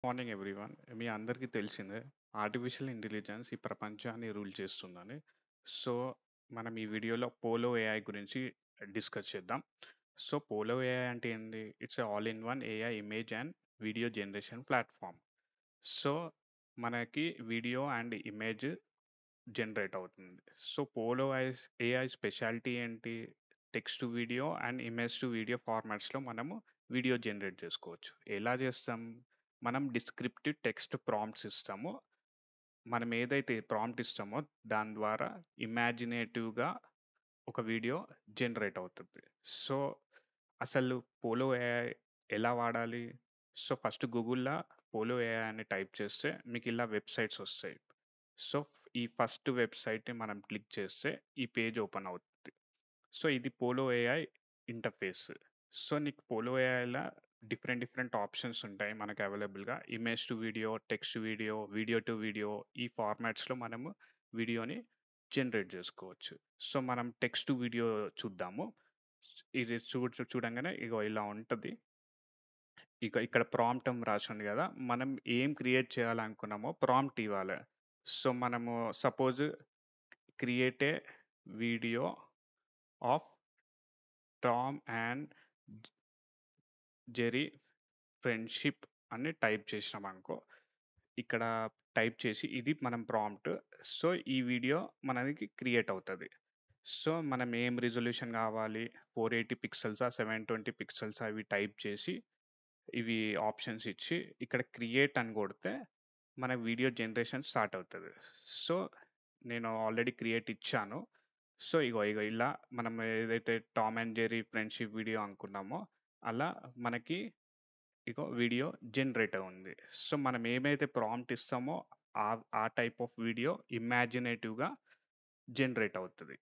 Morning everyone. మీ అందరికీ తెలిసిందే artificial intelligence ఈ ప్రపంచాన్ని రూల్ చేస్తుందని. సో, మనం ఈ వీడియోలో పోలో ఏఐ గురించి డిస్కస్ చేద్దాం. సో, పోలో ఏఐ అంటే ఏంది? It's all in one AI image and video generation platform. So, మనకి వీడియో అండ్ ఇమేజ్ జనరేట్ అవుతుంది. సో, పోలో ఏఐ స్పెషాలిటీ ఏంటి? Text to video and image to video ఫార్మాట్స్‌లో మనము video generate చేసుకోవచ్చు. ఎలా చేస్తాం? మనం డిస్క్రిప్టివ్ టెక్స్ట్ ప్రాంప్ట్స్ ఇస్తాము. మనం ఏదైతే ప్రాంప్ట్ ఇస్తామో దాని ద్వారా ఇమాజినేటివ్‌గా ఒక వీడియో జనరేట్ అవుతుంది. సో, అసలు పోలో ఏఐ ఎలా వాడాలి? సో, ఫస్ట్ గూగుల్‌ల పోలో ఏఐ అని టైప్ చేస్తే మీకు ఇలా వెబ్‌సైట్స్ వస్తాయి. సో, ఈ ఫస్ట్ వెబ్‌సైట్‌ని మనం క్లిక్ చేస్తే ఈ పేజ్ ఓపెన్ అవుద్ది. సో, ఇది పోలో ఏఐ ఇంటర్ఫేస్. సో, నీకు పోలో ఏఐలా డిఫరెంట్ ఆప్షన్స్ ఉంటాయి మనకు అవైలబుల్‌గా. Image to video, text to video, video to video ఈ ఫార్మాట్స్‌లో మనము వీడియోని జనరేట్ జేసుకోవచ్చు. సో, మనం టెక్స్ట్ టు వీడియో చూద్దాము. ఇది చూడంగానే ఇగో ఇలా ఉంటది. ఇక్కడ ప్రాంప్ట్ అని రాసుంది గదా! మనం ఏం క్రియేట్ చేయాలనుకున్నామో ప్రాంప్ట్ ఇవ్వాలి. సో, మనము suppose create a video of Tom and Jerry friendship అని టైప్ చేసినామనుకో, ఇక్కడ టైప్ చేసి ఇది మనం ప్రాంప్ట్. సో, ఈ వీడియో మనకి క్రియేట్ అవుతది. సో, మనం ఏం రిజల్యూషన్ కావాలి, 480 పిక్సెల్సా, 720 పిక్సెల్సా ఇవి టైప్ చేసి, ఇవి ఆప్షన్స్ ఇచ్చి, ఇక్కడ క్రియేట్ అని కొడితే, మన వీడియో జనరేషన్ స్టార్ట్ అవుతది. సో, నేను ఆల్రెడీ క్రియేట్ ఇచ్చాను. సో, ఇగో ఇలా మనం ఏదైతే Tom and Jerry friendship video అనుకున్నామో, అలా మనకి వీడియో జనరేట్ ఉంది. సో, మనం ఏమైతే ప్రాంప్ట్ ఇస్తామో ఆ టైప్ ఆఫ్ వీడియో ఇమాజినేటివ్‌గా జనరేట్ అవుతది.